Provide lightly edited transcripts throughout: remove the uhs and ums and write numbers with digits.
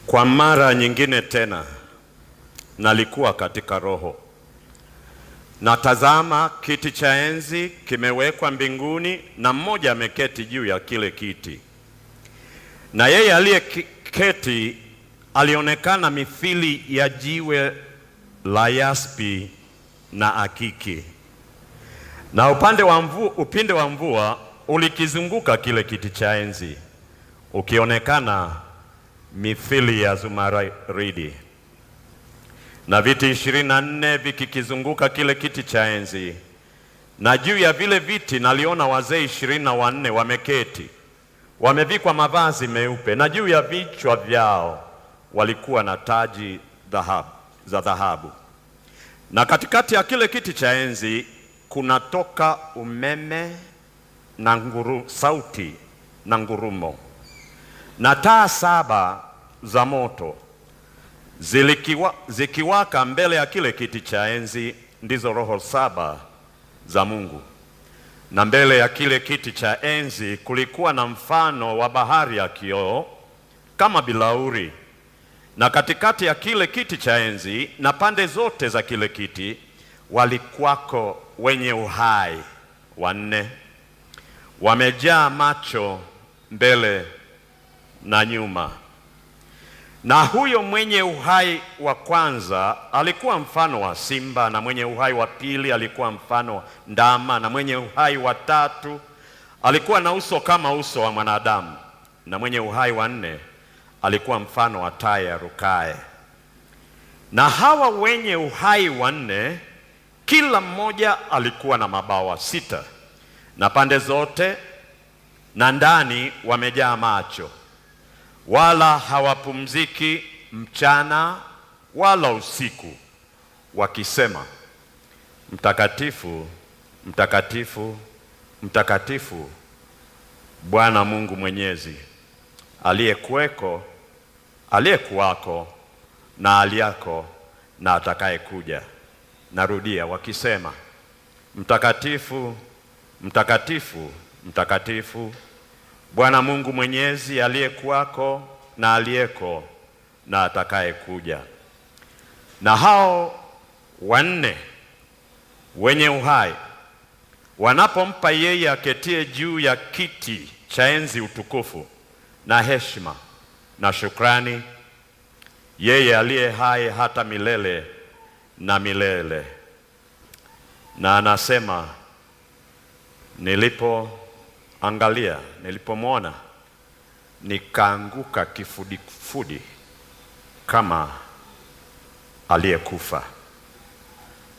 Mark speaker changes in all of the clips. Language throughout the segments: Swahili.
Speaker 1: Kwa mara nyingine tena nalikuwa katika roho, na tazama, kiti cha enzi kimewekwa mbinguni, na mmoja ameketi juu ya kile kiti. Na yeye aliyeketi alionekana mithili ya jiwe la yaspi na akiki, na upinde wa mvua ulikizunguka kile kiti cha enzi, ukionekana mithili ya zumaridi, na viti 24 vikikizunguka kile kiti cha enzi. Na juu ya vile viti naliona wazee 24 wameketi, wamevikwa mavazi meupe, na juu ya vichwa vyao walikuwa na taji za dhahabu. Na katikati ya kile kiti cha enzi kunatoka umeme na sauti na ngurumo, na taa 7 za moto zikiwaka mbele ya kile kiti cha enzi, ndizo roho 7 za Mungu. Na mbele ya kile kiti cha enzi kulikuwa na mfano wa bahari ya kioo kama bilauri, na katikati ya kile kiti cha enzi na pande zote za kile kiti walikuwako wenye uhai 4, wamejaa macho mbele na nyuma. Na huyo mwenye uhai wa kwanza alikuwa mfano wa simba, na mwenye uhai wa pili alikuwa mfano wa ndama, na mwenye uhai wa tatu alikuwa na uso kama uso wa mwanadamu, na mwenye uhai wa 4 alikuwa mfano wa tai arukaye. Na hawa wenye uhai wa 4 kila mmoja alikuwa na mabawa 6, na pande zote na ndani wamejaa macho, wala hawapumziki mchana wala usiku, wakisema, Mtakatifu, mtakatifu, mtakatifu, Bwana Mungu Mwenyezi, aliyekuweko, aliyekuwako na aliyako na atakaye kuja. Narudia, wakisema, Mtakatifu, mtakatifu, mtakatifu, Bwana Mungu Mwenyezi, aliyekuwako na aliyeko na atakaye kuja. Na hao 4 wenye uhai wanapompa yeye aketie juu ya kiti cha enzi utukufu na heshima na shukrani, yeye aliye hai hata milele na milele. Na anasema, nilipomwona nikaanguka kifudifudi kama aliyekufa.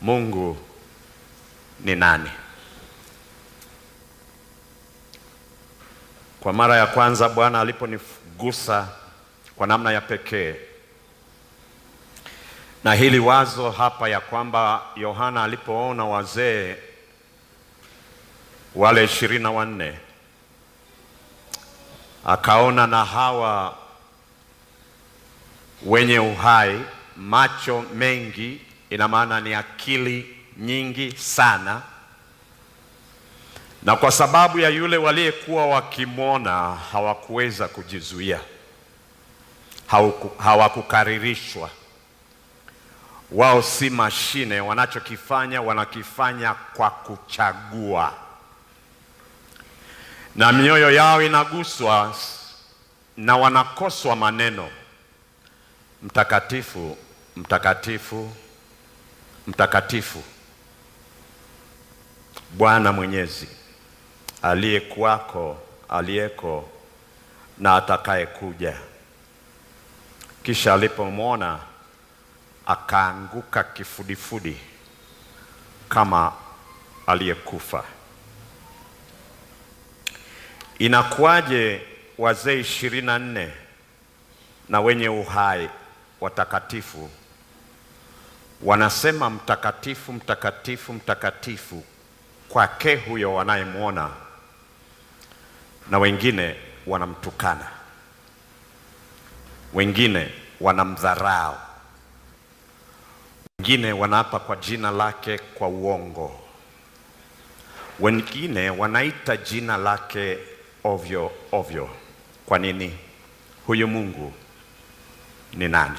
Speaker 1: Mungu ni nani? Kwa mara ya kwanza Bwana aliponigusa kwa namna ya pekee na hili wazo hapa ya kwamba Yohana alipoona wazee wale 24 akaona na hawa wenye uhai macho mengi, ina maana ni akili nyingi sana, na kwa sababu ya yule waliyekuwa wakimwona hawakuweza kujizuia, hawakukaririshwa. Wao si mashine, wanachokifanya wanakifanya kwa kuchagua, na mioyo yao inaguswa na wanakoswa maneno, Mtakatifu, mtakatifu, mtakatifu, Bwana Mwenyezi, aliyekuwako, aliyeko na atakaye kuja. Kisha alipomwona akaanguka kifudifudi kama aliyekufa. Inakuwaje wazee 24 na wenye uhai watakatifu wanasema mtakatifu, mtakatifu, mtakatifu kwake huyo wanayemwona, na wengine wanamtukana, wengine wanamdharau, wengine wanaapa kwa jina lake kwa uongo, wengine wanaita jina lake ovyo ovyo? Kwa nini? Huyu Mungu ni nani.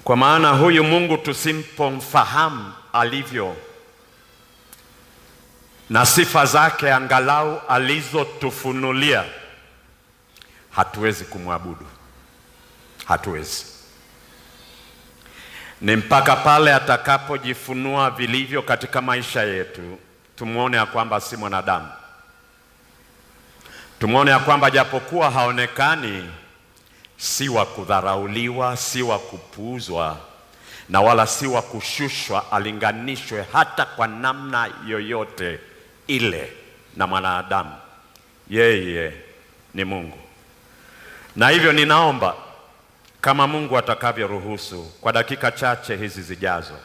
Speaker 1: Kwa maana huyu Mungu tusipomfahamu alivyo na sifa zake angalau alizotufunulia, hatuwezi kumwabudu. Hatuwezi. Ni mpaka pale atakapojifunua vilivyo katika maisha yetu, tumuone ya kwamba si mwanadamu. Tumuone ya kwamba japokuwa haonekani, si wa kudharauliwa, si wa kupuuzwa, na wala si wa kushushwa alinganishwe hata kwa namna yoyote ile na mwanadamu. Yeye ni Mungu. Na hivyo ninaomba kama Mungu atakavyoruhusu, kwa dakika chache hizi zijazo,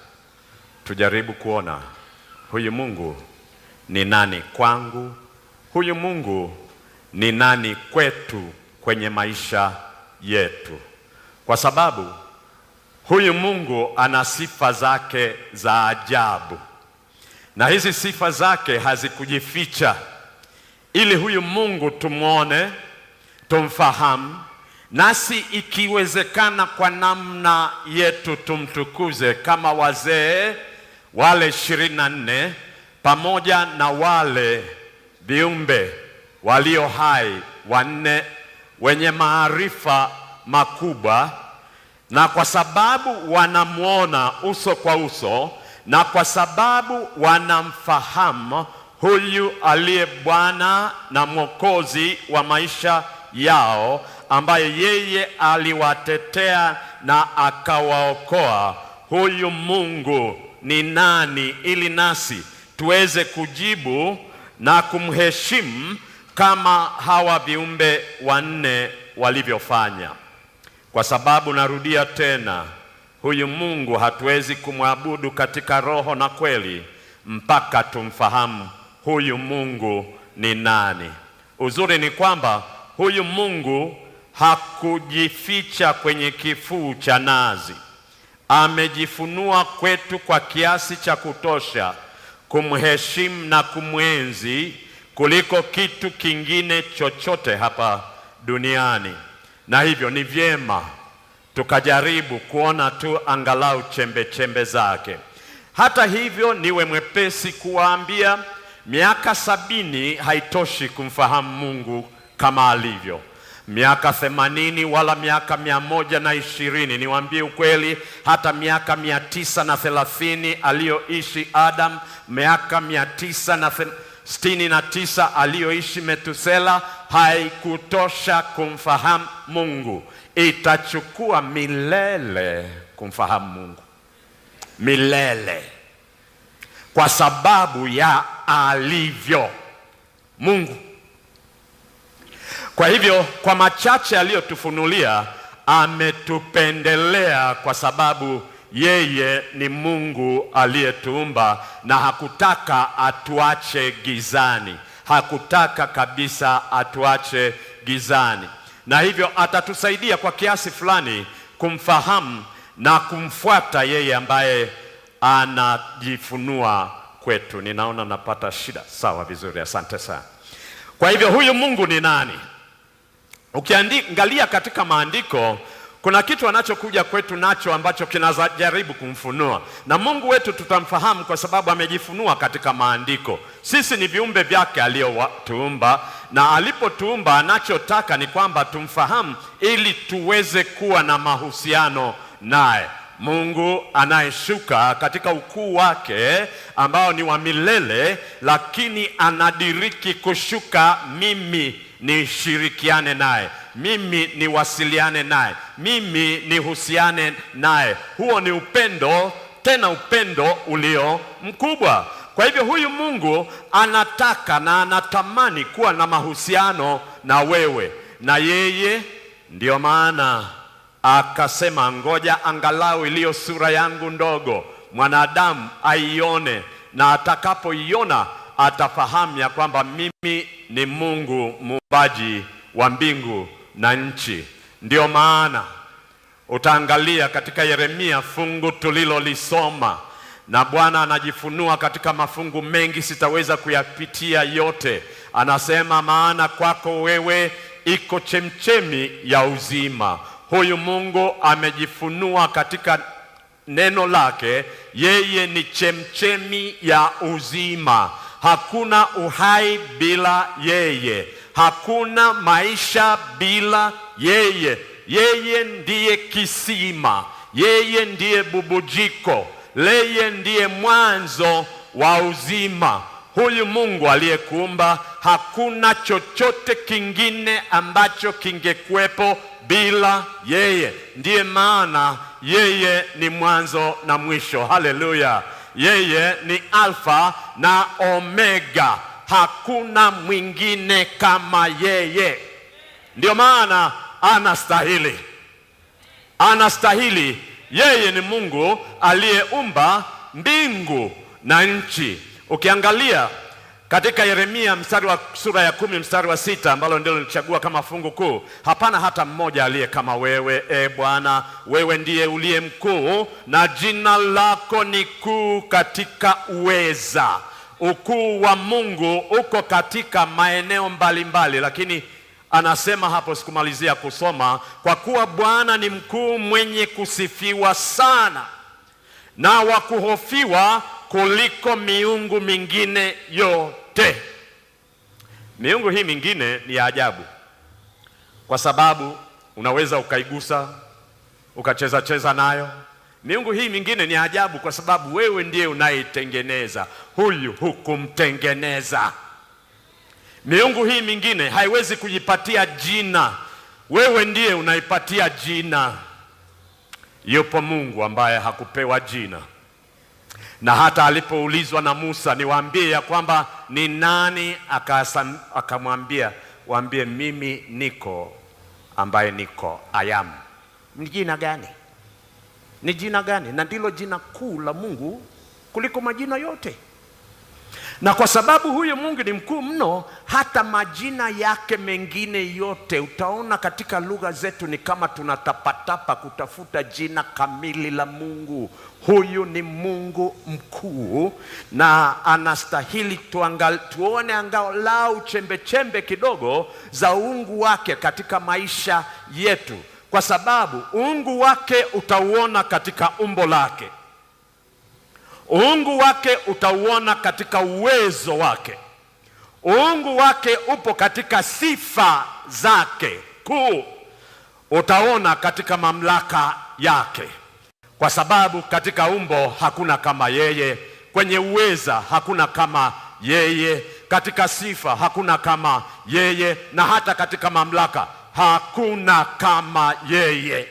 Speaker 1: tujaribu kuona huyu Mungu ni nani kwangu, huyu Mungu ni nani kwetu kwenye maisha yetu. Kwa sababu huyu Mungu ana sifa zake za ajabu, na hizi sifa zake hazikujificha. Ili huyu Mungu tumuone, tumfahamu, nasi ikiwezekana kwa namna yetu tumtukuze, kama wazee wale 24 pamoja na wale viumbe walio hai 4 wenye maarifa makubwa. Na kwa sababu wanamuona uso kwa uso, na kwa sababu wanamfahamu huyu aliye Bwana na Mwokozi wa maisha yao, ambaye yeye aliwatetea na akawaokoa, huyu Mungu ni nani, ili nasi tuweze kujibu na kumheshimu kama hawa viumbe 4 walivyofanya. Kwa sababu narudia tena, huyu Mungu hatuwezi kumwabudu katika roho na kweli mpaka tumfahamu huyu Mungu ni nani. Uzuri ni kwamba huyu Mungu hakujificha kwenye kifuu cha nazi. Amejifunua kwetu kwa kiasi cha kutosha kumheshimu na kumwenzi kuliko kitu kingine chochote hapa duniani. Na hivyo ni vyema tukajaribu kuona tu angalau chembe chembe zake. Hata hivyo, niwe mwepesi kuwaambia, miaka 70 haitoshi kumfahamu Mungu kama alivyo. Miaka 80 wala miaka 120, niwaambie ukweli, hata miaka 930 aliyoishi Adam, miaka 969 aliyoishi Metusela, haikutosha kumfahamu Mungu. Itachukua milele kumfahamu Mungu, milele, kwa sababu ya alivyo Mungu. Kwa hivyo, kwa machache aliyotufunulia, ametupendelea kwa sababu yeye ni Mungu aliyetuumba, na hakutaka atuache gizani. Hakutaka kabisa atuache gizani. Na hivyo atatusaidia kwa kiasi fulani kumfahamu na kumfuata yeye ambaye anajifunua kwetu. Ninaona napata shida. Sawa, vizuri, asante sana. Kwa hivyo huyu Mungu ni nani? Ukiangalia katika maandiko, kuna kitu anachokuja kwetu nacho ambacho kinajaribu kumfunua. Na Mungu wetu tutamfahamu kwa sababu amejifunua katika maandiko. Sisi ni viumbe vyake aliyotuumba, na alipotuumba anachotaka ni kwamba tumfahamu ili tuweze kuwa na mahusiano naye. Mungu anayeshuka katika ukuu wake ambao ni wa milele, lakini anadiriki kushuka mimi nishirikiane naye, mimi niwasiliane naye, mimi nihusiane naye. Huo ni upendo, tena upendo ulio mkubwa. Kwa hivyo huyu Mungu anataka na anatamani kuwa na mahusiano na wewe na yeye. Ndio maana akasema, ngoja angalau iliyo sura yangu ndogo mwanadamu aione, na atakapoiona atafahamu ya kwamba mimi ni Mungu muumbaji wa mbingu na nchi. Ndio maana utaangalia katika Yeremia fungu tulilolisoma, na Bwana anajifunua katika mafungu mengi, sitaweza kuyapitia yote. Anasema maana kwako wewe iko chemchemi ya uzima. Huyu Mungu amejifunua katika neno lake, yeye ni chemchemi ya uzima. Hakuna uhai bila yeye, hakuna maisha bila yeye. Yeye ndiye kisima, yeye ndiye bubujiko, yeye ndiye mwanzo wa uzima. Huyu Mungu aliyekuumba, hakuna chochote kingine ambacho kingekuwepo bila yeye. Ndiye maana yeye ni mwanzo na mwisho. Haleluya! Yeye ni Alfa na Omega, hakuna mwingine kama yeye. Ndio maana anastahili. Yeye ni Mungu aliyeumba mbingu na nchi. Ukiangalia katika Yeremia sura ya 10 mstari wa 6, ambalo ndilo nilichagua kama fungu kuu, hapana hata mmoja aliye kama wewe, Bwana, wewe ndiye uliye mkuu na jina lako ni kuu katika uweza. Ukuu wa Mungu uko katika maeneo mbalimbali, lakini anasema hapo, sikumalizia kusoma, kwa kuwa Bwana ni mkuu, mwenye kusifiwa sana na wa kuhofiwa kuliko miungu mingine yote. Miungu hii mingine ni ya ajabu, kwa sababu unaweza ukaigusa, ukacheza nayo. Miungu hii mingine ni ajabu kwa sababu wewe ndiye unayeitengeneza, huyu hukumtengeneza. Miungu hii mingine haiwezi kujipatia jina, wewe ndiye unaipatia jina. Yupo Mungu ambaye hakupewa jina, na hata alipoulizwa na Musa, niwaambie ya kwamba ni nani, akamwambia, waambie mimi niko ambaye niko, I am. Ni jina gani? Ni jina gani? Na ndilo jina kuu la Mungu kuliko majina yote. Na kwa sababu huyo Mungu ni mkuu mno, hata majina yake mengine yote, utaona katika lugha zetu ni kama tunatapatapa kutafuta jina kamili la Mungu. Huyu ni Mungu mkuu, na anastahili tuone angalau chembe kidogo za uungu wake katika maisha yetu, kwa sababu uungu wake utauona katika umbo lake. Uungu wake utauona katika uwezo wake. Uungu wake upo katika sifa zake kuu. Utaona katika mamlaka yake, kwa sababu katika umbo hakuna kama yeye, kwenye uweza hakuna kama yeye, katika sifa hakuna kama yeye, na hata katika mamlaka hakuna kama yeye.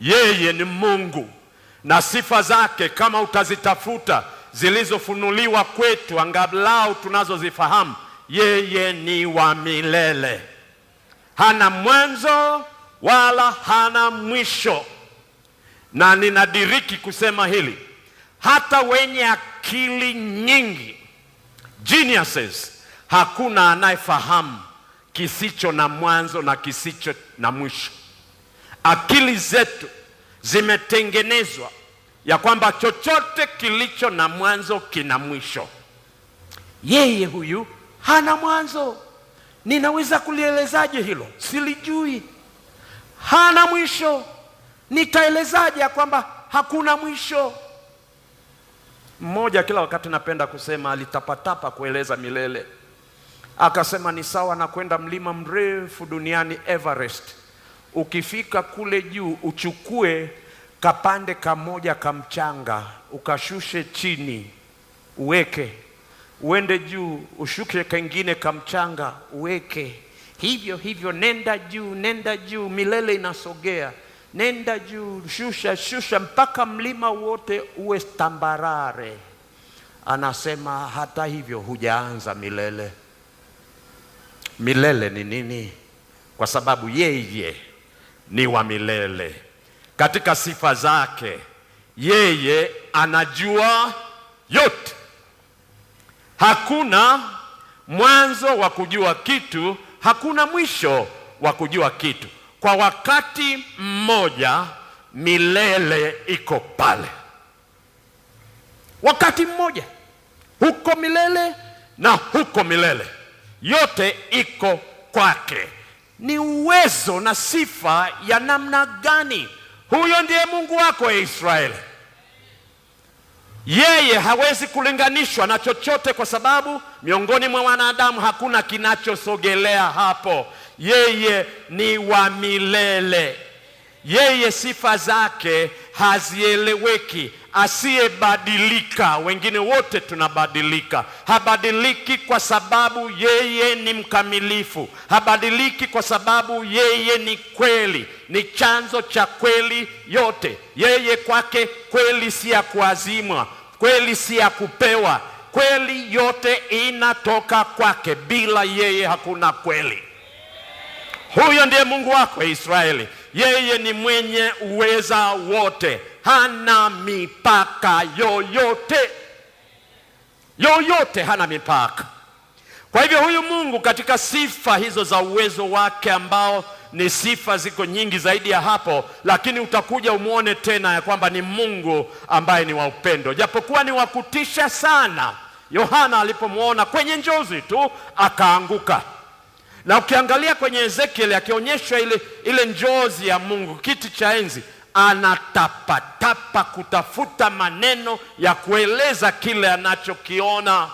Speaker 1: Yeye ni Mungu, na sifa zake kama utazitafuta zilizofunuliwa kwetu, angalau tunazozifahamu, yeye ni wa milele, hana mwanzo wala hana mwisho. Na ninadiriki kusema hili, hata wenye akili nyingi, geniuses, hakuna anayefahamu kisicho na mwanzo na kisicho na mwisho. Akili zetu zimetengenezwa ya kwamba chochote kilicho na mwanzo kina mwisho. Yeye huyu hana mwanzo. Ninaweza kulielezaje hilo? Silijui. Hana mwisho. Nitaelezaje ya kwamba hakuna mwisho? Mmoja kila wakati napenda kusema, alitapatapa kueleza milele. Akasema ni sawa na kwenda mlima mrefu duniani Everest. Ukifika kule juu, uchukue kapande kamoja kamchanga, ukashushe chini, uweke. Uende juu, ushuke kengine kamchanga, uweke. Hivyo, nenda juu, milele inasogea. Nenda juu, shusha mpaka mlima wote uwe tambarare. Anasema hata hivyo hujaanza milele. Milele ni nini? Kwa sababu yeye ni wa milele. Katika sifa zake, yeye anajua yote. Hakuna mwanzo wa kujua kitu, hakuna mwisho wa kujua kitu. Kwa wakati mmoja milele iko pale. Wakati mmoja huko milele na huko milele. yote iko kwake. Ni uwezo na sifa ya namna gani? Huyo ndiye Mungu wako Israeli. Yeye hawezi kulinganishwa na chochote, kwa sababu miongoni mwa wanadamu hakuna kinachosogelea hapo. Yeye ni wa milele. Yeye sifa zake hazieleweki, asiyebadilika. Wengine wote tunabadilika. Habadiliki kwa sababu yeye ni mkamilifu. Habadiliki kwa sababu yeye ni kweli, ni chanzo cha kweli yote. Yeye kwake kweli si ya kuazimwa, kweli si ya kupewa. Kweli yote inatoka kwake. Bila yeye hakuna kweli. Huyo ndiye Mungu wako Israeli. Yeye ni mwenye uweza wote, hana mipaka yoyote. Yoyote hana mipaka. Kwa hivyo huyu Mungu katika sifa hizo za uwezo wake, ambao ni sifa ziko nyingi zaidi ya hapo, lakini utakuja umuone tena ya kwamba ni Mungu ambaye ni wa upendo. Japokuwa ni wa kutisha sana, Yohana alipomuona kwenye njozi tu akaanguka. Na ukiangalia kwenye Ezekiel akionyeshwa ile njozi ya Mungu, kiti cha enzi, anatapatapa kutafuta maneno ya kueleza kile anachokiona.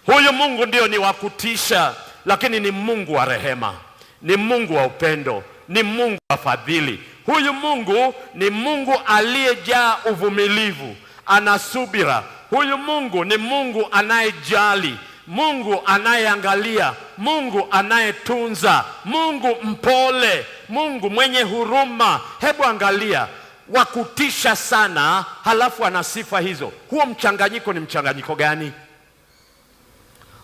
Speaker 1: Huyu Mungu ndio ni wa kutisha, lakini ni Mungu wa rehema, ni Mungu wa upendo, ni Mungu wa fadhili. Huyu Mungu ni Mungu aliyejaa uvumilivu, anasubira. Huyu Mungu ni Mungu anayejali, Mungu anayeangalia, Mungu anayetunza, Mungu mpole, Mungu mwenye huruma. Hebu angalia, wa kutisha sana, halafu ana sifa hizo. Huo mchanganyiko ni mchanganyiko gani?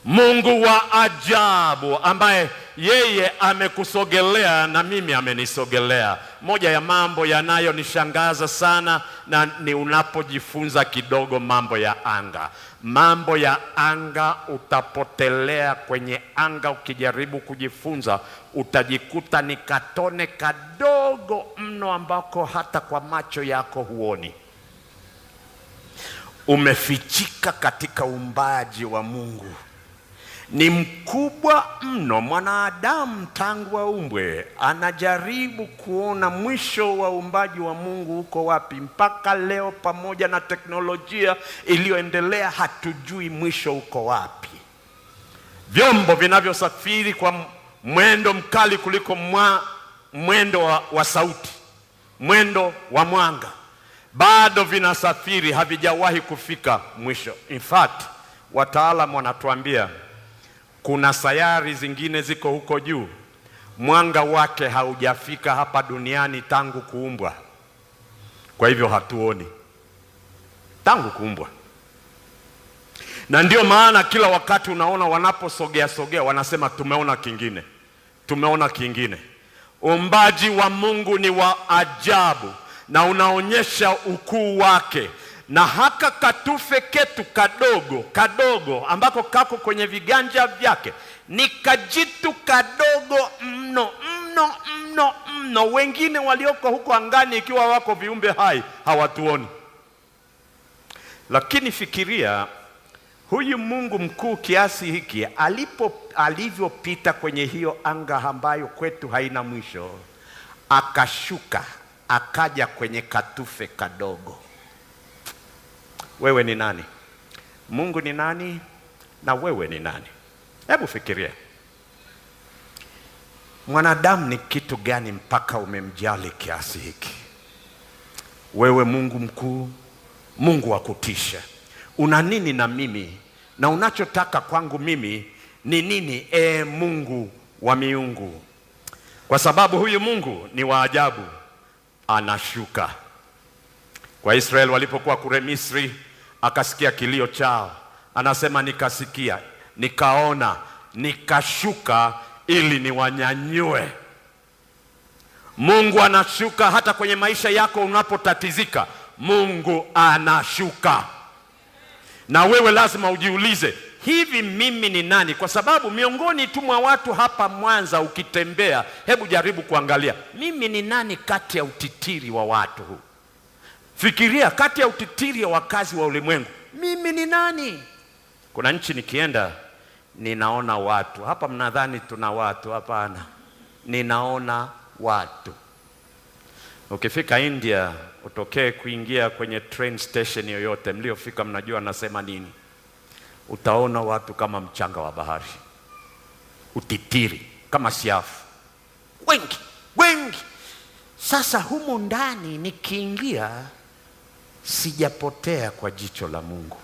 Speaker 1: Mungu wa ajabu ambaye yeye amekusogelea na mimi amenisogelea. Moja ya mambo yanayonishangaza sana na ni unapojifunza kidogo mambo ya anga. Mambo ya anga, utapotelea kwenye anga ukijaribu kujifunza, utajikuta ni katone kadogo mno ambako hata kwa macho yako huoni. Umefichika katika uumbaji wa Mungu. Ni mkubwa mno. Mwanadamu tangu aumbwe anajaribu kuona mwisho wa uumbaji wa Mungu uko wapi. Mpaka leo, pamoja na teknolojia iliyoendelea, hatujui mwisho uko wapi. Vyombo vinavyosafiri kwa mwendo mkali kuliko mwendo wa sauti, mwendo wa mwanga, bado vinasafiri, havijawahi kufika mwisho. In fact, wataalamu wanatuambia kuna sayari zingine ziko huko juu, mwanga wake haujafika hapa duniani tangu kuumbwa. Kwa hivyo hatuoni tangu kuumbwa. Na ndio maana kila wakati unaona wanaposogea wanasema tumeona kingine, tumeona kingine. Uumbaji wa Mungu ni wa ajabu na unaonyesha ukuu wake. Na haka katufe ketu kadogo ambako kako kwenye viganja vyake ni kajitu kadogo mno. Wengine walioko huko angani, ikiwa wako viumbe hai, hawatuoni. Lakini fikiria huyu Mungu mkuu kiasi hiki alivyopita kwenye hiyo anga ambayo kwetu haina mwisho, akashuka akaja kwenye katufe kadogo. Wewe ni nani? Mungu ni nani? Na wewe ni nani? Hebu fikiria. Mwanadamu ni kitu gani mpaka umemjali kiasi hiki? Wewe Mungu mkuu, Mungu wa kutisha, una nini na mimi? Na unachotaka kwangu mimi ni nini, Mungu wa miungu? Kwa sababu huyu Mungu ni wa ajabu, anashuka. Kwa Israeli walipokuwa kule Misri, akasikia kilio chao. Anasema nikasikia, nikaona, nikashuka ili niwanyanyue. Mungu anashuka hata kwenye maisha yako unapotatizika. Mungu anashuka. Na wewe lazima ujiulize, hivi mimi ni nani? Kwa sababu miongoni tu mwa watu hapa Mwanza ukitembea, hebu jaribu kuangalia, mimi ni nani kati ya utitiri wa watu huu? Fikiria, kati ya utitiri wa wakazi wa ulimwengu, mimi ni nani? Kuna nchi nikienda ninaona watu. Hapa mnadhani tuna watu? Hapana, ninaona watu. Ukifika India, utokee kuingia kwenye train station yoyote, mliofika mnajua nasema nini. Utaona watu kama mchanga wa bahari, utitiri kama siafu, wengi wengi. Sasa humu ndani nikiingia, sijapotea kwa jicho la Mungu.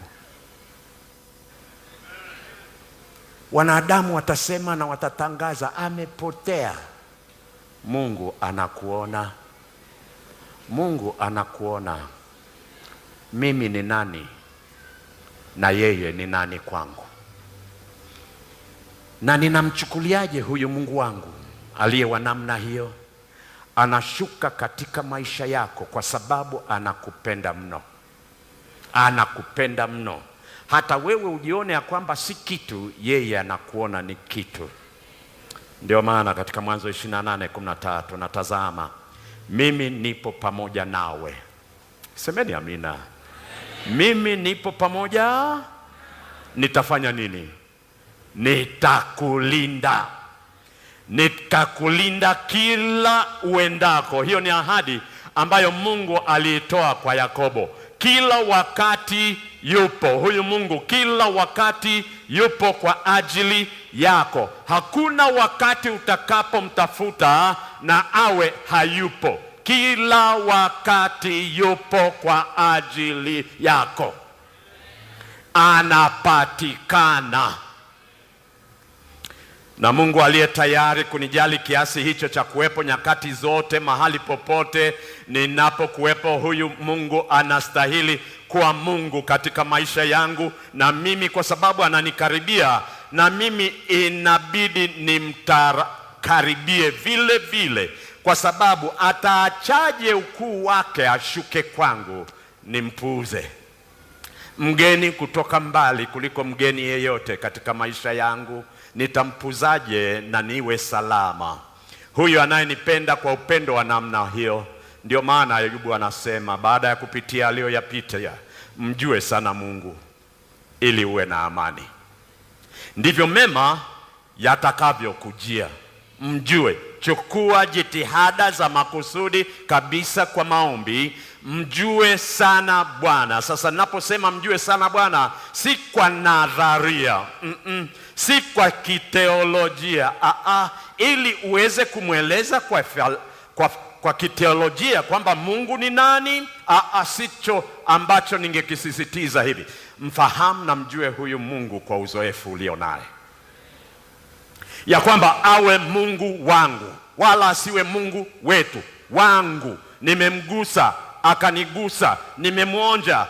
Speaker 1: Wanadamu watasema na watatangaza amepotea. Mungu anakuona. Mungu anakuona. Mimi ni nani na yeye ni nani kwangu? Na ninamchukuliaje huyu Mungu wangu aliye wa namna hiyo? Anashuka katika maisha yako kwa sababu anakupenda mno. Anakupenda mno. Hata wewe ujione ya kwamba si kitu, yeye anakuona ni kitu. Ndio maana katika Mwanzo 28:13, natazama mimi nipo pamoja nawe. Semeni amina. Mimi nipo pamoja. Nitafanya nini? Nitakulinda. Nitakulinda kila uendako. Hiyo ni ahadi ambayo Mungu aliitoa kwa Yakobo. Kila wakati yupo huyu Mungu, kila wakati yupo kwa ajili yako. Hakuna wakati utakapomtafuta na awe hayupo. Kila wakati yupo kwa ajili yako. Anapatikana. Na Mungu aliye tayari kunijali kiasi hicho cha kuwepo nyakati zote, mahali popote ninapokuwepo, huyu Mungu anastahili kuwa Mungu katika maisha yangu. Na mimi kwa sababu ananikaribia, na mimi inabidi nimkaribie vile vile, kwa sababu ataachaje ukuu wake ashuke kwangu nimpuuze? Mgeni kutoka mbali kuliko mgeni yeyote katika maisha yangu, nitampuzaje na niwe salama? Huyu anayenipenda kwa upendo wa namna hiyo. Ndio maana Ayubu anasema baada ya kupitia aliyoyapitia, mjue sana Mungu ili uwe na amani. Ndivyo mema yatakavyokujia. Mjue, chukua jitihada za makusudi kabisa kwa maombi. Mjue sana Bwana. Sasa ninaposema mjue sana Bwana, si kwa nadharia, si kwa kiteolojia. Ili uweze kumweleza kwa kiteolojia kwamba Mungu ni nani, sicho ambacho ningekisisitiza hivi. Mfahamu na mjue huyu Mungu kwa uzoefu ulio naye, ya kwamba awe Mungu wangu wala asiwe Mungu wetu. Wangu, nimemgusa akanigusa, nimemwonja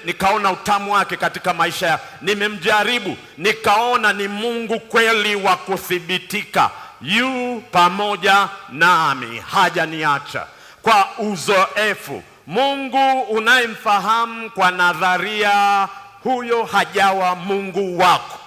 Speaker 1: nikaona utamu wake katika maisha ya. Nimemjaribu nikaona ni Mungu kweli wa kuthibitika. Yu pamoja nami, hajaniacha. Kwa uzoefu, Mungu unayemfahamu kwa nadharia, huyo hajawa Mungu wako.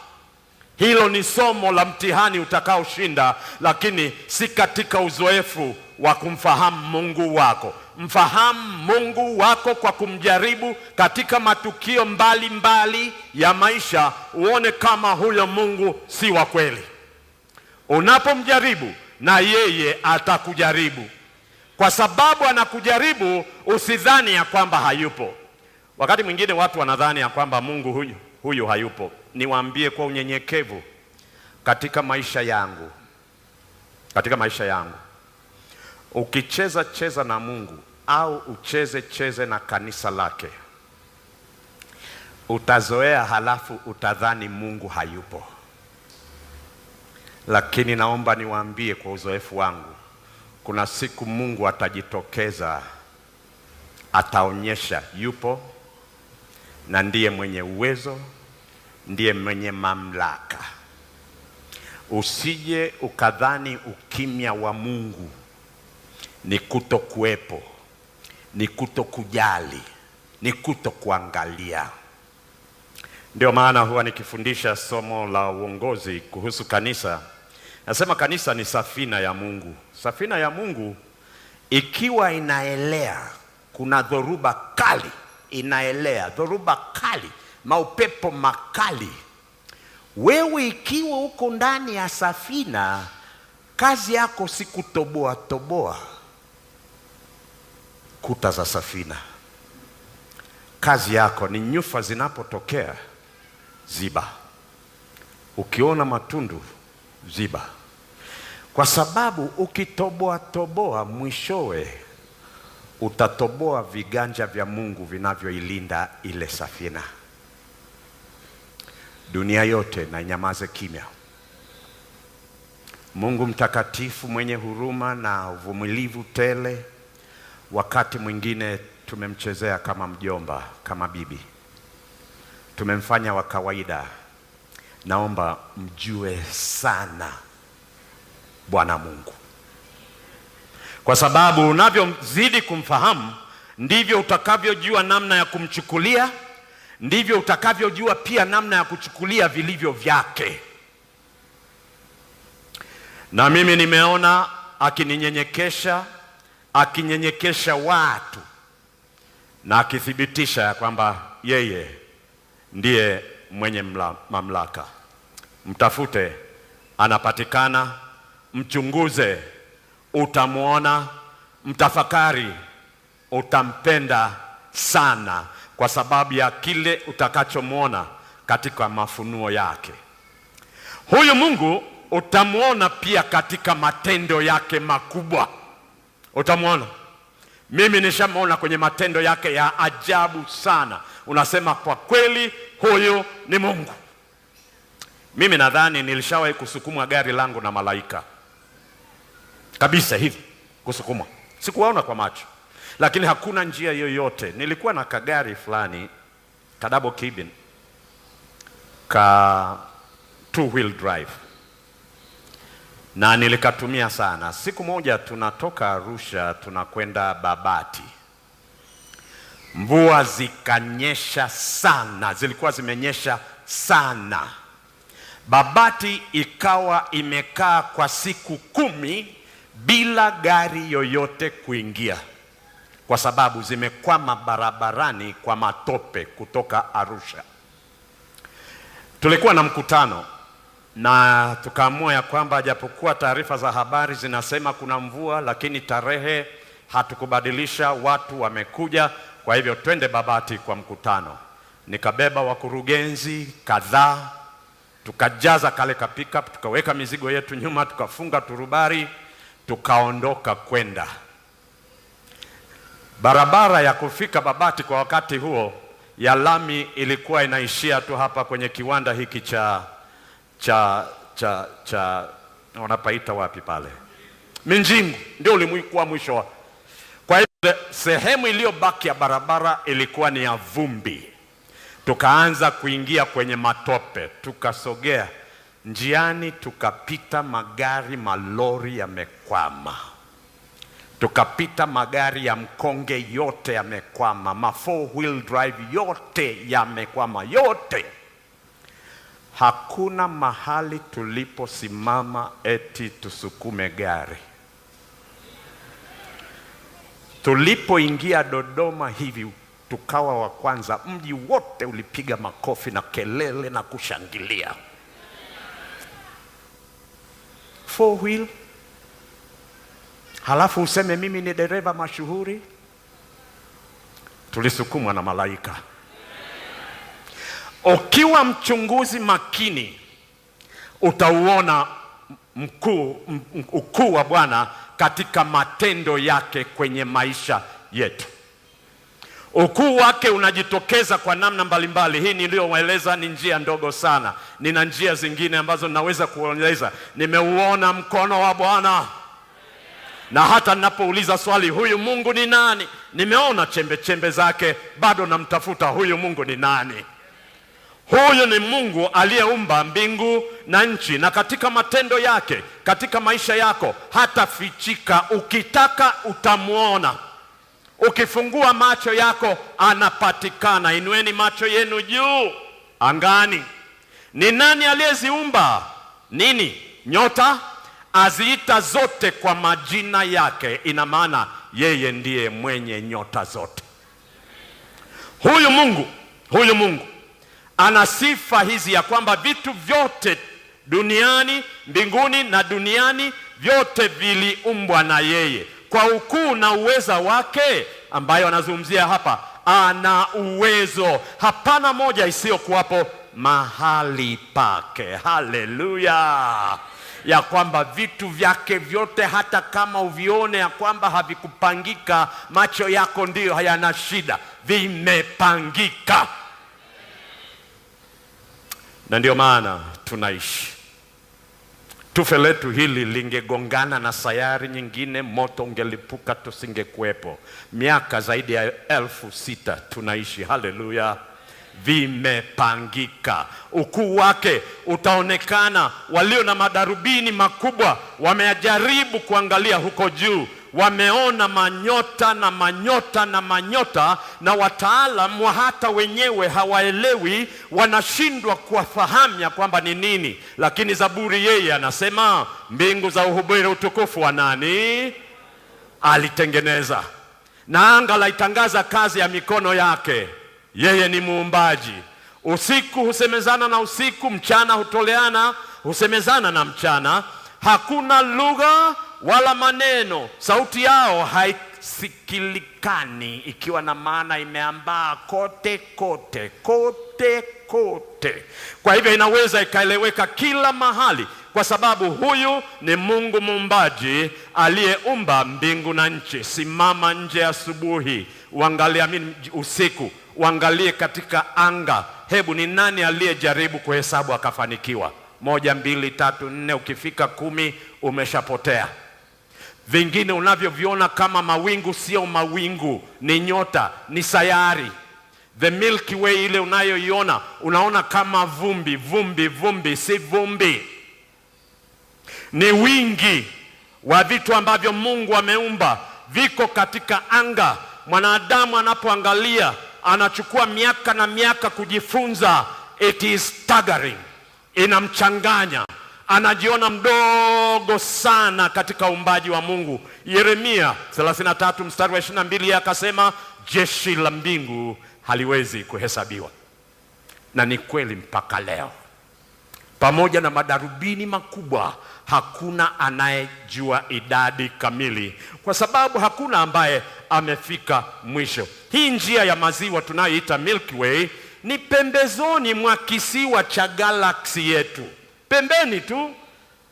Speaker 1: Hilo ni somo la mtihani utakaoshinda, lakini si katika uzoefu wa kumfahamu Mungu wako. Mfahamu Mungu wako kwa kumjaribu katika matukio mbalimbali ya maisha, uone kama huyo Mungu si wa kweli. Unapomjaribu, na yeye atakujaribu. Kwa sababu anakujaribu, usidhani ya kwamba hayupo. Wakati mwingine watu wanadhani ya kwamba Mungu huyu hayupo. Niwaambie kwa unyenyekevu, katika maisha yangu, ukicheza na Mungu au ucheze na kanisa lake, utazoea, halafu utadhani Mungu hayupo. Lakini naomba niwaambie kwa uzoefu wangu, kuna siku Mungu atajitokeza, ataonyesha yupo, na ndiye mwenye uwezo, ndiye mwenye mamlaka. Usije ukadhani ukimya wa Mungu ni kutokuwepo, ni kutokujali, ni kutokuangalia. Ndio maana huwa nikifundisha somo la uongozi kuhusu kanisa, nasema kanisa ni safina ya Mungu. Safina ya Mungu ikiwa inaelea, kuna dhoruba kali inaelea, dhoruba kali, maupepo makali. Wewe ikiwa uko ndani ya safina, kazi yako si kutoboa toboa kuta za safina. Kazi yako ni nyufa zinapotokea, ziba. Ukiona matundu, ziba. Kwa sababu ukitoboa toboa, mwishowe utatoboa viganja vya Mungu vinavyoilinda ile safina. Dunia yote na nyamaze kimya. Mungu mtakatifu mwenye huruma na uvumilivu tele, wakati mwingine tumemchezea kama mjomba, kama bibi. Tumemfanya wa kawaida. Naomba mjue sana Bwana Mungu. Kwa sababu unavyozidi kumfahamu, ndivyo utakavyojua namna ya kumchukulia, ndivyo utakavyojua pia namna ya kuchukulia vilivyo vyake. Na mimi nimeona akinyenyekesha watu, na akithibitisha ya kwamba yeye ndiye mwenye mamlaka. Mtafute, anapatikana. Mchunguze, utamuona. Mtafakari, utampenda sana, kwa sababu ya kile utakachomuona katika mafunuo yake. Huyu Mungu utamuona pia katika matendo yake makubwa. Utamuona. Mimi nishamuona kwenye matendo yake ya ajabu sana. Unasema kwa kweli huyu ni Mungu. Mimi nadhani nilishawahi kusukumwa gari langu na malaika. Kabisa hivi, kusukumwa. Sikuwaona kwa macho, lakini hakuna njia yoyote. Nilikuwa na kagari fulani, ka double cabin, ka 2-wheel drive, na nilikatumia sana. Siku moja tunatoka Arusha tunakwenda Babati. Mvua zikanyesha sana, zilikuwa zimenyesha sana. Babati ikawa imekaa kwa siku 10 bila gari yoyote kuingia, kwa sababu zimekwama barabarani kwa matope kutoka Arusha. Tulikuwa na mkutano na tukaamua ya kwamba japokuwa taarifa za habari zinasema kuna mvua, lakini tarehe hatukubadilisha, watu wamekuja, kwa hivyo twende Babati kwa mkutano. Nikabeba wakurugenzi kadhaa, tukajaza kale ka pickup, tukaweka mizigo yetu nyuma, tukafunga turubari, tukaondoka kwenda. Barabara ya kufika Babati kwa wakati huo ya lami ilikuwa inaishia tu hapa kwenye kiwanda hiki cha wanapaita wapi pale, Minjingu, ndio ulikuwa mwisho. Kwa hiyo sehemu iliyobaki ya barabara ilikuwa ni ya vumbi. Tukaanza kuingia kwenye matope, tukasogea njiani, tukapita magari, malori yamekwama. Tukapita magari ya mkonge yote yamekwama, ma 4-wheel drive yote yamekwama, yote. Hakuna mahali tuliposimama eti tusukume gari. Tulipoingia Dodoma hivi, tukawa wa kwanza. Mji wote ulipiga makofi na kelele na kushangilia. 4-wheel, halafu useme mimi ni dereva mashuhuri. Tulisukumwa na malaika. Ukiwa mchunguzi makini, utauona ukuu wa Bwana katika matendo yake kwenye maisha yetu. Ukuu wake unajitokeza kwa namna mbalimbali. Hii niliyowaeleza ni njia ndogo sana. Nina njia zingine ambazo naweza kueleza. Nimeuona mkono wa Bwana. Na hata ninapouliza swali, huyu Mungu ni nani? Nimeona chembe zake, bado namtafuta huyu Mungu ni nani? Huyu ni Mungu aliyeumba mbingu na nchi, na katika matendo yake, katika maisha yako hatafichika. Ukitaka utamuona. Ukifungua macho yako anapatikana. Inueni macho yenu juu angani. Ni nani aliyeziumba? Nini? Nyota. Aziita zote kwa majina yake. Ina maana yeye ndiye mwenye nyota zote. Huyu Mungu Ana sifa hizi ya kwamba vitu vyote duniani, mbinguni na duniani, vyote viliumbwa na yeye. Kwa ukuu na uweza wake ambayo anazungumzia hapa, ana uwezo, hapana moja isiyokuwapo mahali pake. Haleluya! Ya kwamba vitu vyake vyote, hata kama uvione ya kwamba havikupangika, macho yako ndiyo hayana shida, vimepangika. Na ndio maana tunaishi. Tufe letu hili lingegongana na sayari nyingine, moto ungelipuka, tusingekuwepo. Miaka zaidi ya 6,000 tunaishi. Haleluya! Vimepangika. Ukuu wake utaonekana. Walio na madarubini makubwa wamejaribu kuangalia huko juu, wameona manyota na manyota na manyota, na wataalamu hata wenyewe hawaelewi, wanashindwa kuwafahamu ya kwamba ni nini. Lakini Zaburi yeye anasema, mbingu za uhubiri utukufu wa nani? Alitengeneza, na anga laitangaza kazi ya mikono yake. Yeye ni muumbaji. Usiku husemezana na usiku, mchana husemezana na mchana. Hakuna lugha wala maneno, sauti yao haisikilikani, ikiwa na maana imeambaa kote kote kote kote. Kwa hivyo inaweza ikaeleweka kila mahali, kwa sababu huyu ni Mungu muumbaji aliyeumba mbingu na nchi. Simama nje asubuhi, uangalie usiku, uangalie katika anga. Hebu ni nani aliyejaribu kuhesabu akafanikiwa? 1, 2, 3, 4, ukifika 10 umeshapotea. Vingine unavyoviona kama mawingu sio mawingu, ni nyota, ni sayari. The Milky Way ile unayoiona, unaona kama vumbi, vumbi, vumbi, si vumbi. Ni wingi wa vitu ambavyo Mungu ameumba, viko katika anga. Mwanadamu anapoangalia, anachukua miaka na miaka kujifunza. It is staggering. Inamchanganya, anajiona mdogo sana katika uumbaji wa Mungu. Yeremia 33 mstari wa 22 akasema, jeshi la mbingu haliwezi kuhesabiwa. Na ni kweli mpaka leo. Pamoja na madarubini makubwa, hakuna anayejua idadi kamili, kwa sababu hakuna ambaye amefika mwisho. Hii njia ya maziwa tunayoita Milky Way ni pembezoni mwa kisiwa cha galaksi yetu, pembeni tu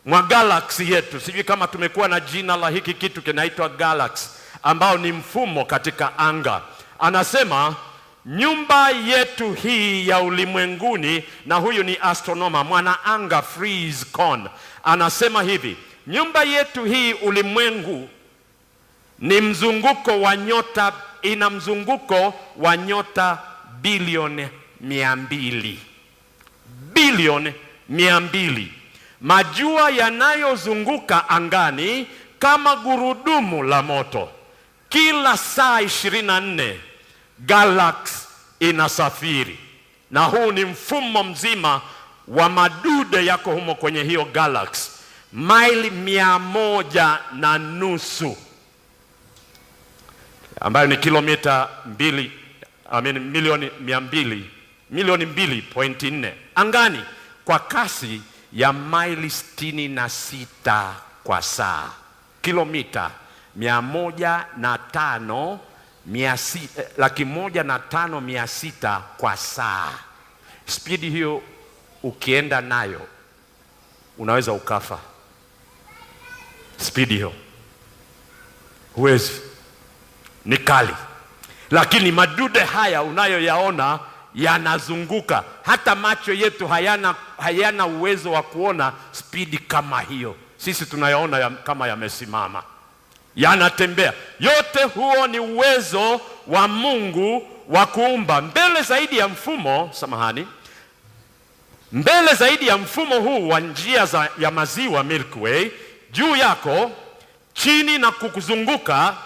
Speaker 1: mwa galaksi yetu. Sijui kama tumekuwa na jina la hiki kitu kinaitwa galaksi, ambao ni mfumo katika anga. Anasema nyumba yetu hii ya ulimwenguni, na huyu ni astronoma, mwana anga Fritz Kohn, anasema hivi: nyumba yetu hii ulimwengu ni mzunguko wa nyota, ina mzunguko wa nyota bilioni 200. Bilioni 200. Majua yanayozunguka angani kama gurudumu la moto. Kila saa 24 galaksi inasafiri, na huu ni mfumo mzima wa madude yako humo kwenye hiyo galaksi. Maili 100.5, ambayo ni kilomita 2, milioni 200, milioni 2.4 angani kwa kasi ya maili 66 kwa saa. Kilomita 105,600 kwa saa. Spidi hiyo ukienda nayo unaweza ukafa. Spidi hiyo huwezi, ni kali. Lakini madude haya unayoyaona yanazunguka, hata macho yetu hayana uwezo wa kuona spidi kama hiyo. Sisi tunayaona kama yamesimama, yanatembea. Yote huo ni uwezo wa Mungu wa kuumba. Mbele zaidi ya mfumo huu wa njia ya maziwa Milky Way, juu yako, chini na kukuzunguka,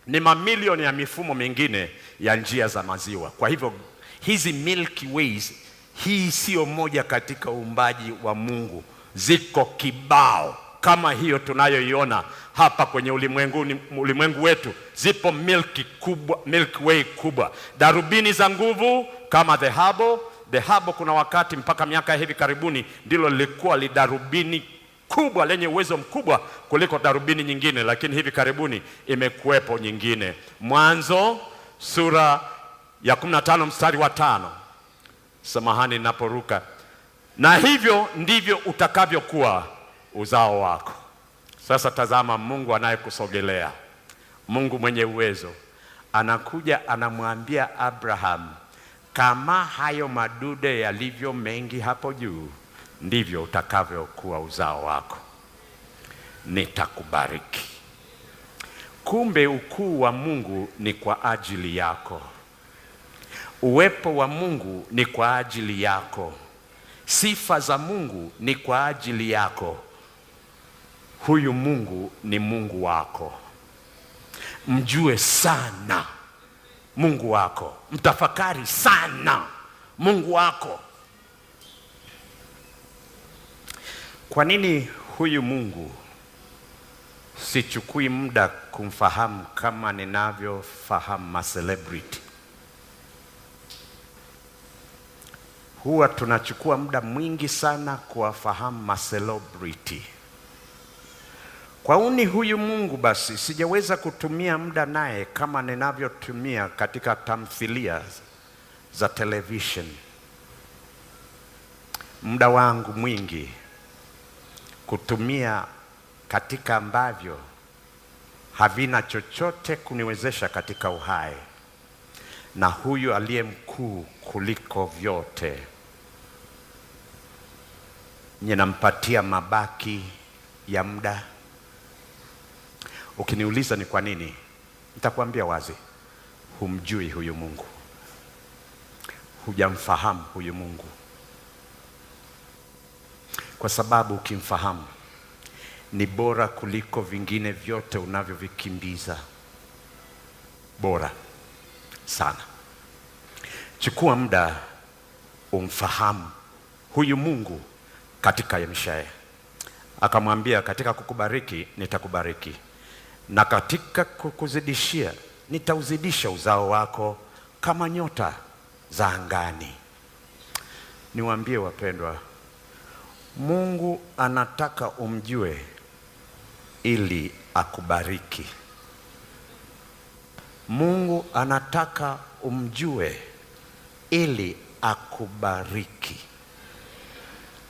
Speaker 1: ni mamilioni ya mifumo mingine ya njia za maziwa. Kwa hivyo hizi Milky Ways, hii sio moja katika uumbaji wa Mungu. Ziko kibao kama hiyo tunayoiona hapa kwenye ulimwengu wetu. Zipo Milky Way kubwa. Darubini za nguvu kama the Hubble Dhahabu kuna wakati mpaka miaka hivi karibuni ndilo lilikuwa darubini kubwa lenye uwezo mkubwa kuliko darubini nyingine, lakini hivi karibuni imekuwepo nyingine. Mwanzo sura ya 15 mstari wa 5. Samahani ninaporuka. Na hivyo ndivyo utakavyokuwa uzao wako. Sasa tazama, Mungu anayekusogelea, Mungu mwenye uwezo, anakuja anamwambia Abraham, kama hayo madude yalivyo mengi hapo juu, ndivyo utakavyokuwa uzao wako. Nitakubariki. Kumbe ukuu wa Mungu ni kwa ajili yako. Uwepo wa Mungu ni kwa ajili yako. Sifa za Mungu ni kwa ajili yako. Huyu Mungu ni Mungu wako. Mjue sana Mungu wako. Mtafakari sana Mungu wako. Kwa nini huyu Mungu sichukui muda kumfahamu kama ninavyofahamu ma celebrity? Huwa tunachukua muda mwingi sana kuwafahamu ma celebrity. Kwa nini huyu Mungu basi sijaweza kutumia muda naye kama ninavyotumia katika tamthilia za television? Muda wangu mwingi kutumia katika ambavyo havina chochote kuniwezesha katika uhai, na huyu aliye mkuu kuliko vyote ninampatia mabaki ya muda. Ukiniuliza ni kwa nini, nitakwambia wazi, humjui huyu Mungu. Hujamfahamu huyu Mungu. Kwa sababu ukimfahamu ni bora kuliko vingine vyote unavyovikimbiza. Bora sana. Chukua muda umfahamu huyu Mungu katika Yemshaya. Akamwambia, katika kukubariki nitakubariki, na katika kukuzidishia nitauzidisha uzao wako kama nyota za angani. Niwaambie wapendwa, Mungu anataka umjue ili akubariki. Mungu anataka umjue ili akubariki.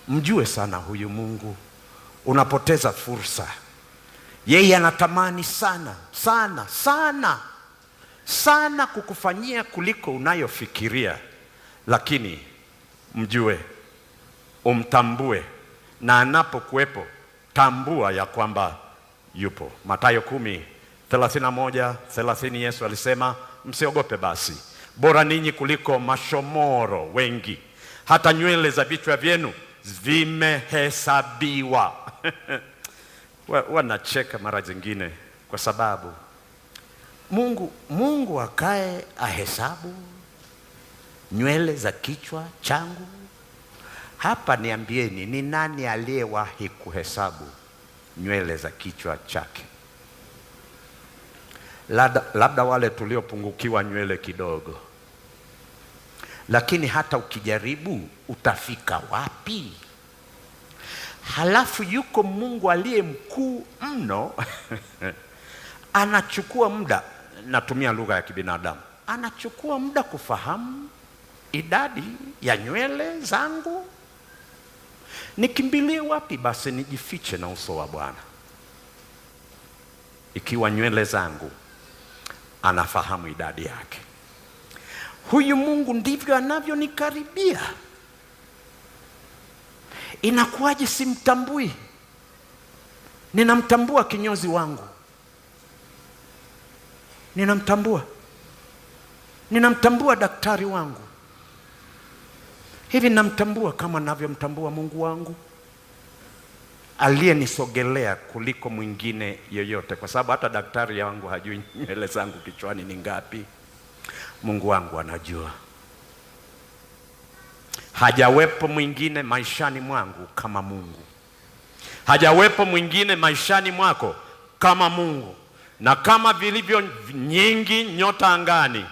Speaker 1: Mjue sana huyu Mungu. Unapoteza fursa. Yeye anatamani sana sana sana sana kukufanyia kuliko unayofikiria, lakini mjue, umtambue, na anapokuwepo tambua ya kwamba yupo. Mathayo 10:31-30, Yesu alisema, msiogope basi, bora ninyi kuliko mashomoro wengi, hata nywele za vichwa vyenu vimehesabiwa. Wanacheka mara zingine kwa sababu Mungu akae ahesabu nywele za kichwa changu? Hapa niambieni, ni nani aliyewahi kuhesabu nywele za kichwa chake? Labda wale tuliopungukiwa nywele kidogo. Lakini hata ukijaribu utafika wapi? Halafu yuko Mungu aliye mkuu mno anachukua muda, natumia lugha ya kibinadamu, anachukua muda kufahamu idadi ya nywele zangu. Nikimbilie wapi basi nijifiche na uso wa Bwana, ikiwa nywele zangu anafahamu idadi yake? Huyu Mungu ndivyo anavyonikaribia. Inakuwaje simtambui? Ninamtambua kinyozi wangu, ninamtambua daktari wangu. Hivi namtambua kama navyomtambua Mungu wangu aliyenisogelea kuliko mwingine yoyote, kwa sababu hata daktari wangu hajui nywele zangu kichwani ni ngapi. Mungu wangu anajua. Hajawepo mwingine maishani mwangu kama Mungu. Hajawepo mwingine maishani mwako kama Mungu. Na kama vilivyo nyingi nyota angani,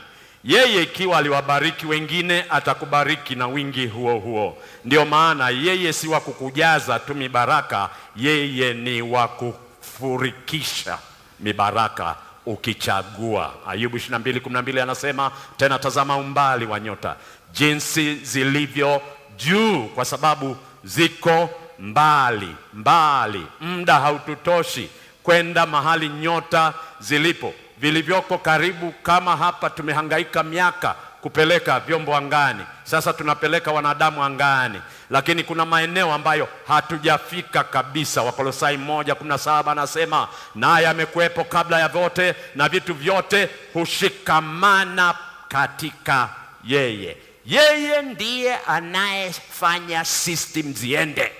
Speaker 1: Yeye ikiwa aliwabariki wengine, atakubariki na wingi huo huo. Ndio maana yeye si wa kukujaza tu mibaraka, yeye ni wa kufurikisha mibaraka ukichagua. Ayubu 22:12 anasema, tena tazama umbali wa nyota jinsi zilivyo juu, kwa sababu ziko mbali mbali. Muda haututoshi kwenda mahali nyota zilipo. Vilivyoko karibu, kama hapa tumehangaika miaka kupeleka vyombo angani, sasa tunapeleka wanadamu angani, lakini kuna maeneo ambayo hatujafika kabisa. Wakolosai 1:17 anasema, naye amekuwepo kabla ya vyote, na vitu vyote hushikamana katika yeye. Yeye ndiye anayefanya system ziende.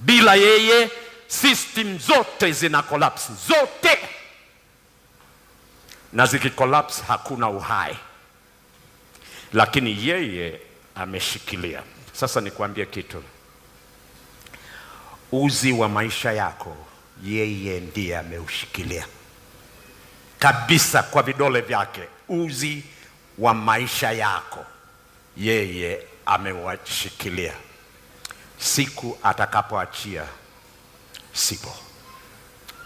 Speaker 1: Bila yeye system zote zina collapse, zote. Na zikikolapse hakuna uhai, lakini yeye ameshikilia. Sasa nikuambie kitu, uzi wa maisha yako yeye ndiye ameushikilia kabisa kwa vidole vyake. Uzi wa maisha yako yeye amewashikilia. Siku atakapoachia,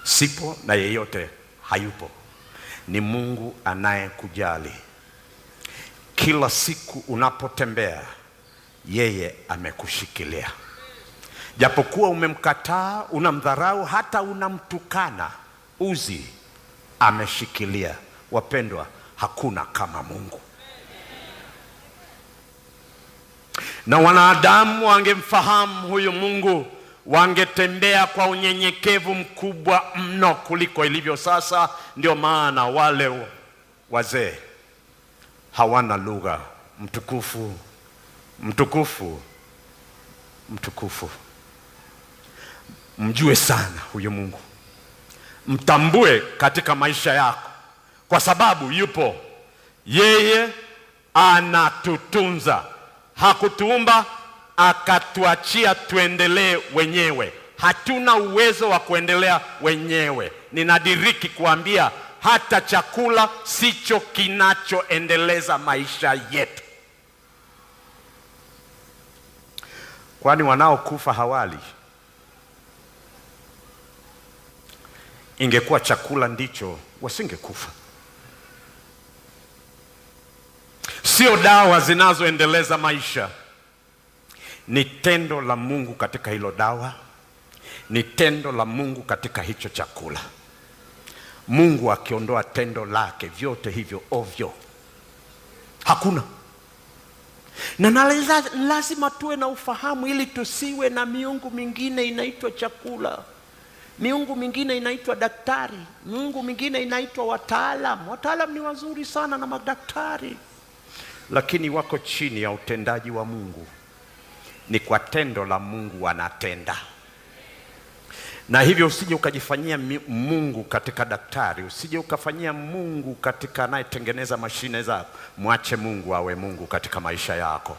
Speaker 1: sipo na yeyote hayupo. Ni Mungu anayekujali. Kila siku unapotembea, yeye amekushikilia. Japokuwa umemkataa, unamdharau, hata unamtukana, uzi ameshikilia. Wapendwa, hakuna kama Mungu. Na wanadamu wangemfahamu huyu Mungu, wangetembea kwa unyenyekevu mkubwa mno kuliko ilivyo sasa. Ndio maana wale wazee hawana lugha. Mtukufu, mtukufu, mtukufu. Mjue sana huyu Mungu, mtambue katika maisha yako, kwa sababu yupo. Yeye anatutunza. Hakutuumba akatuachia tuendelee wenyewe. Hatuna uwezo wa kuendelea wenyewe. Ninadiriki kuambia, hata chakula sicho kinachoendeleza maisha yetu. Kwani wanaokufa hawali? Ingekuwa chakula ndicho, wasingekufa. Sio dawa zinazoendeleza maisha, ni tendo la Mungu katika hilo dawa, ni tendo la Mungu katika hicho chakula. Mungu akiondoa tendo lake, vyote hivyo ovyo, hakuna. Na lazima tuwe na ufahamu ili tusiwe na miungu mingine inaitwa chakula, miungu mingine inaitwa daktari, miungu mingine inaitwa wataalam. Wataalam ni wazuri sana na madaktari, lakini wako chini ya utendaji wa Mungu. Ni kwa tendo la Mungu wanatenda. Na hivyo usije ukajifanyia Mungu katika daktari, usije ukafanyia Mungu katika anayetengeneza mashine zako. Mwache Mungu awe Mungu katika maisha yako.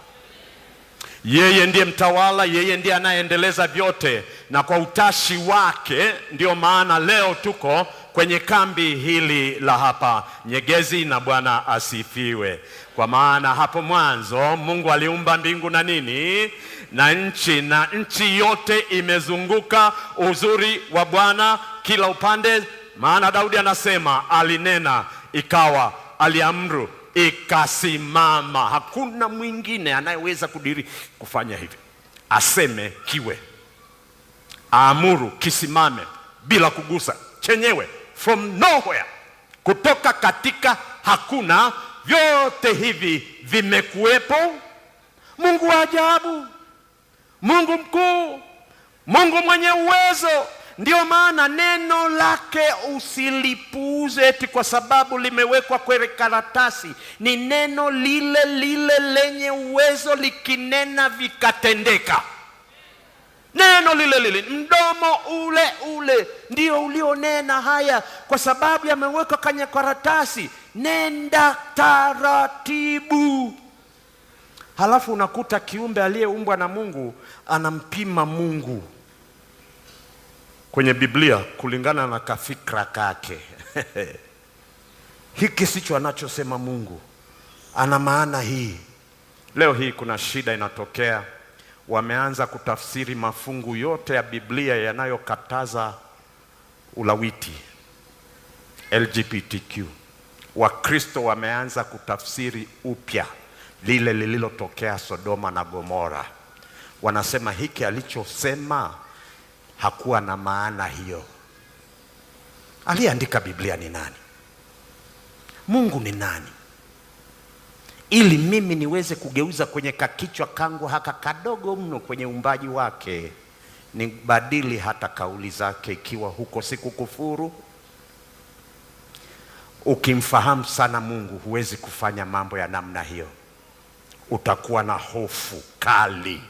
Speaker 1: Yeye ndiye mtawala, yeye ndiye anayeendeleza vyote, na kwa utashi wake ndio maana leo tuko kwenye kambi hili la hapa Nyegezi, na Bwana asifiwe. Kwa maana hapo mwanzo Mungu aliumba mbingu na nini? Na nchi, na nchi yote imezunguka uzuri wa Bwana kila upande. Maana Daudi anasema, alinena ikawa, aliamuru ikasimama. Hakuna mwingine anayeweza kufanya hivi. Aseme kiwe, aamuru kisimame bila kugusa, chenyewe from nowhere, kutoka katika hakuna. Vyote hivi vimekuwepo. Mungu wa ajabu, Mungu mkuu, Mungu mwenye uwezo. Ndio maana neno lake usilipuuze eti kwa sababu limewekwa kwenye karatasi. Ni neno lile lile lenye uwezo, likinena vikatendeka. Neno lile lile, mdomo ule ule ndio ulionena haya, kwa sababu yamewekwa kwenye karatasi. Nenda taratibu. Halafu unakuta kiumbe aliyeumbwa na Mungu anampima Mungu kwenye Biblia kulingana na kafikra kake. hiki sicho anachosema Mungu, ana maana hii. Leo hii kuna shida inatokea, wameanza kutafsiri mafungu yote ya Biblia yanayokataza ulawiti, LGBTQ. Wakristo wameanza kutafsiri upya lile lililotokea Sodoma na Gomora. Wanasema hiki alichosema hakuwa na maana hiyo. Aliyeandika Biblia ni nani? Mungu ni nani? Ili mimi niweze kugeuza kwenye kakichwa kangu haka kadogo mno kwenye uumbaji wake, nibadili hata kauli zake, ikiwa huko sikukufuru. Ukimfahamu sana Mungu huwezi kufanya mambo ya namna hiyo. Utakuwa na hofu kali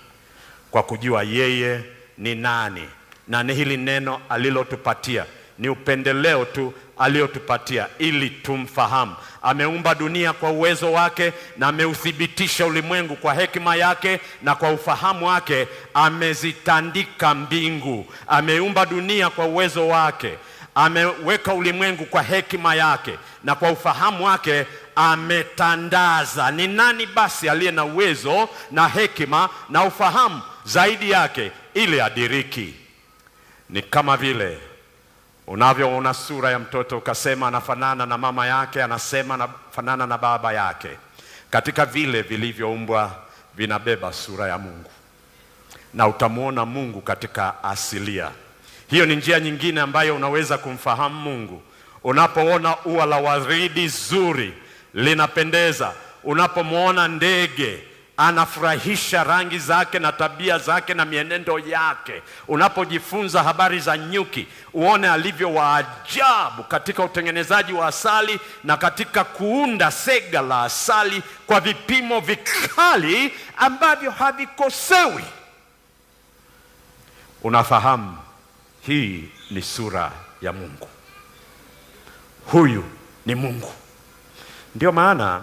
Speaker 1: kwa kujua yeye ni nani, na ni hili neno alilotupatia ni upendeleo tu aliotupatia ili tumfahamu. Ameumba dunia kwa uwezo wake na ameuthibitisha ulimwengu kwa hekima yake na kwa ufahamu wake. Amezitandika mbingu. Ameumba dunia kwa uwezo wake, ameweka ulimwengu kwa hekima yake na kwa ufahamu wake ametandaza. Ni nani basi aliye na uwezo na hekima na ufahamu zaidi yake ili adiriki? Ni kama vile unavyoona sura ya mtoto ukasema anafanana na mama yake, anasema anafanana na baba yake. Katika vile vilivyoumbwa vinabeba sura ya Mungu, na utamuona Mungu katika asilia. Hiyo ni njia nyingine ambayo unaweza kumfahamu Mungu. Unapoona ua la waridi zuri linapendeza, unapomuona ndege anafurahisha rangi zake na tabia zake na mienendo yake, unapojifunza habari za nyuki uone alivyo waajabu katika utengenezaji wa asali na katika kuunda sega la asali kwa vipimo vikali ambavyo havikosewi, unafahamu hii ni sura ya Mungu. Huyu ni Mungu. Ndio maana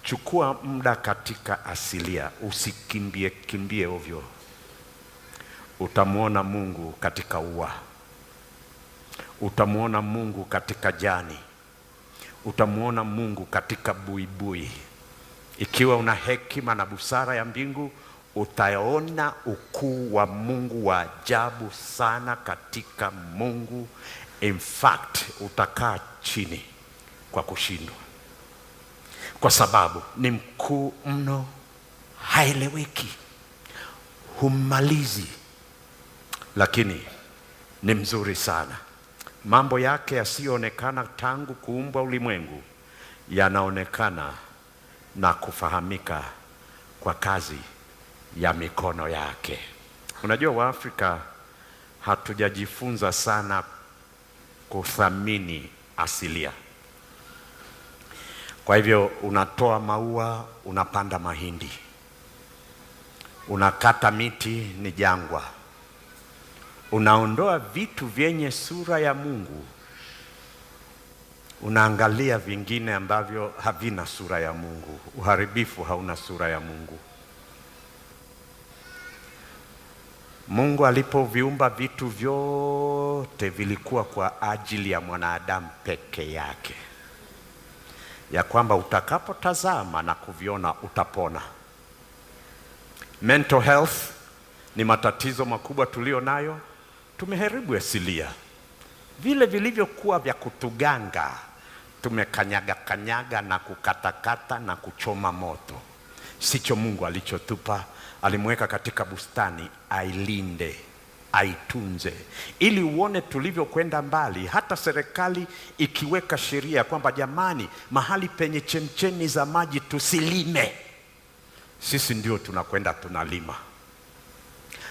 Speaker 1: chukua muda katika asilia, usikimbie kimbie ovyo. Utamuona Mungu katika ua, utamuona Mungu katika jani, utamuona Mungu katika buibui. Ikiwa una hekima na busara ya mbingu, utaona ukuu wa Mungu wa ajabu sana katika Mungu. In fact, utakaa chini kwa kushindwa, kwa sababu ni mkuu mno, haeleweki, humalizi, lakini ni mzuri sana. Mambo yake yasiyoonekana tangu kuumbwa ulimwengu yanaonekana na kufahamika kwa kazi ya mikono yake. Unajua, Waafrika hatujajifunza sana kuthamini asilia. Kwa hivyo unatoa maua, unapanda mahindi, unakata miti, ni jangwa, unaondoa vitu vyenye sura ya Mungu, unaangalia vingine ambavyo havina sura ya Mungu. Uharibifu hauna sura ya Mungu. Mungu alipoviumba vitu vyote vilikuwa kwa ajili ya mwanadamu peke yake, ya kwamba utakapotazama na kuviona utapona. Mental health ni matatizo makubwa tulio nayo. Tumeharibu asilia. Vile vilivyokuwa vya kutuganga tumekanyaga na kukatakata na kuchoma moto. Sicho Mungu alichotupa. Alimweka katika bustani ailinde, aitunze, ili uone tulivyokwenda mbali. Hata serikali ikiweka sheria kwamba jamani, mahali penye chemchemi za maji tusilime, sisi ndio tunakwenda tunalima.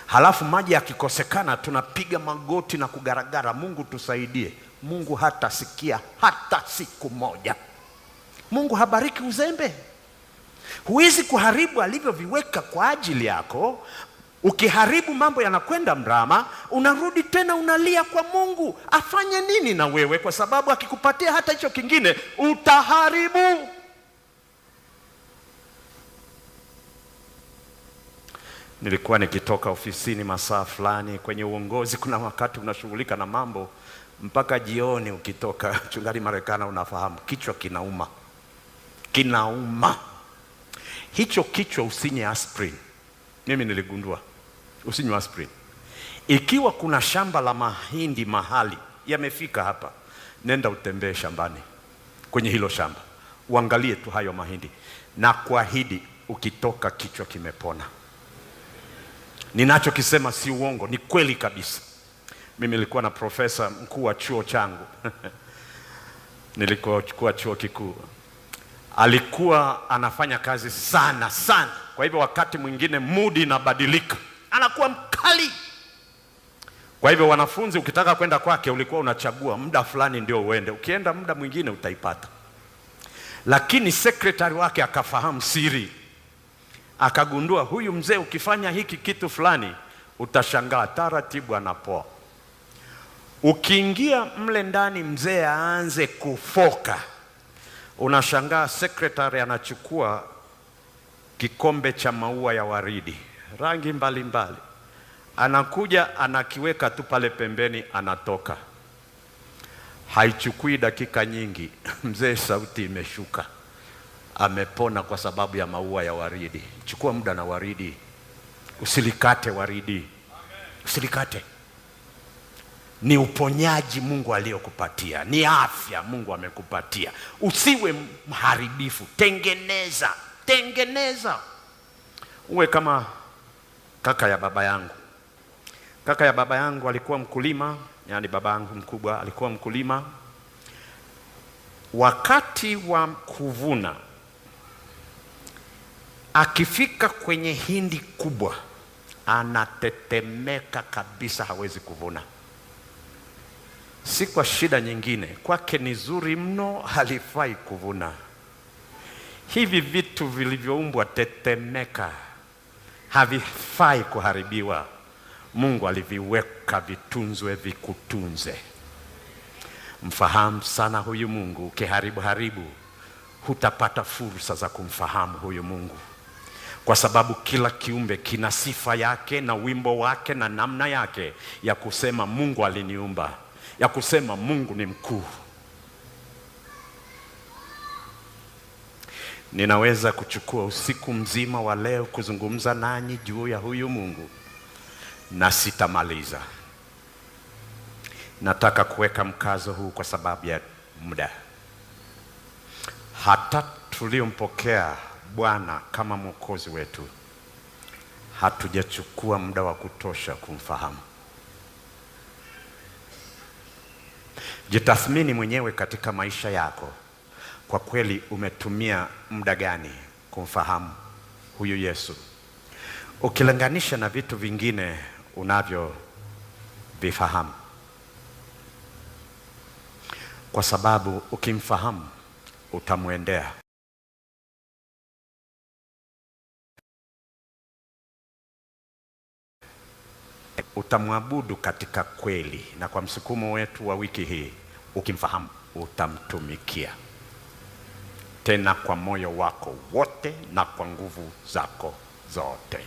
Speaker 1: Halafu maji yakikosekana tunapiga magoti na kugaragara, Mungu tusaidie. Mungu hatasikia hata siku moja. Mungu habariki uzembe. Huwezi kuharibu alivyoviweka kwa ajili yako. Ukiharibu mambo yanakwenda mrama, unarudi tena unalia kwa Mungu afanye nini na wewe, kwa sababu akikupatia hata hicho kingine utaharibu. Nilikuwa nikitoka ofisini masaa fulani kwenye uongozi. Kuna wakati unashughulika na mambo mpaka jioni ukitoka chungali Marekani unafahamu kichwa kinauma. Kinauma. Hicho kichwa usinywe aspirin. Mimi niligundua usinywe aspirin. Ikiwa kuna shamba la mahindi mahali yamefika hapa, nenda utembee shambani kwenye hilo shamba, uangalie tu hayo mahindi, na kuahidi ukitoka kichwa kimepona. Ninachokisema si uongo, ni kweli kabisa. Mimi nilikuwa na profesa mkuu wa chuo changu nilikuwa chuo kikuu. Alikuwa anafanya kazi sana sana, kwa hivyo wakati mwingine mudi inabadilika, anakuwa mkali. Kwa hivyo wanafunzi ukitaka kwenda kwake ulikuwa unachagua muda fulani ndio uende, ukienda muda mwingine utaipata. Lakini sekretari wake akafahamu siri, akagundua huyu mzee ukifanya hiki kitu fulani utashangaa, taratibu anapoa. Ukiingia mle ndani mzee aanze kufoka, unashangaa sekretari anachukua kikombe cha maua ya waridi rangi mbalimbali, anakuja anakiweka tu pale pembeni, anatoka. Haichukui dakika nyingi mzee sauti imeshuka, amepona kwa sababu ya maua ya waridi. Chukua muda na waridi, usilikate waridi, usilikate. Ni uponyaji Mungu aliyokupatia, ni afya Mungu amekupatia. Usiwe mharibifu, tengeneza, tengeneza. Uwe kama kaka ya baba yangu. Kaka ya baba yangu alikuwa mkulima, yani baba yangu mkubwa alikuwa mkulima. Wakati wa kuvuna, akifika kwenye hindi kubwa, anatetemeka kabisa, hawezi kuvuna. Si kwa shida nyingine, kwake ni zuri mno, halifai kuvuna. Hivi vitu vilivyoumbwa tetemeka, havifai kuharibiwa. Mungu aliviweka vitunzwe, vikutunze. Mfahamu sana huyu Mungu. Ukiharibu hutapata fursa za kumfahamu huyu Mungu, kwa sababu kila kiumbe kina sifa yake na wimbo wake na namna yake ya kusema Mungu aliniumba, ya kusema Mungu ni mkuu. Ninaweza kuchukua usiku mzima wa leo kuzungumza nanyi juu ya huyu Mungu na sitamaliza. Nataka kuweka mkazo huu kwa sababu ya muda. Hata tuliompokea Bwana kama Mwokozi wetu, hatujachukua muda wa kutosha kumfahamu. Jitathmini mwenyewe katika maisha yako. Kwa kweli umetumia muda gani kumfahamu huyu Yesu, ukilinganisha na vitu vingine unavyovifahamu? Kwa sababu ukimfahamu utamwendea. Utamwabudu katika kweli, na kwa msukumo wetu wa wiki hii, ukimfahamu utamtumikia tena kwa moyo wako wote na kwa nguvu zako zote.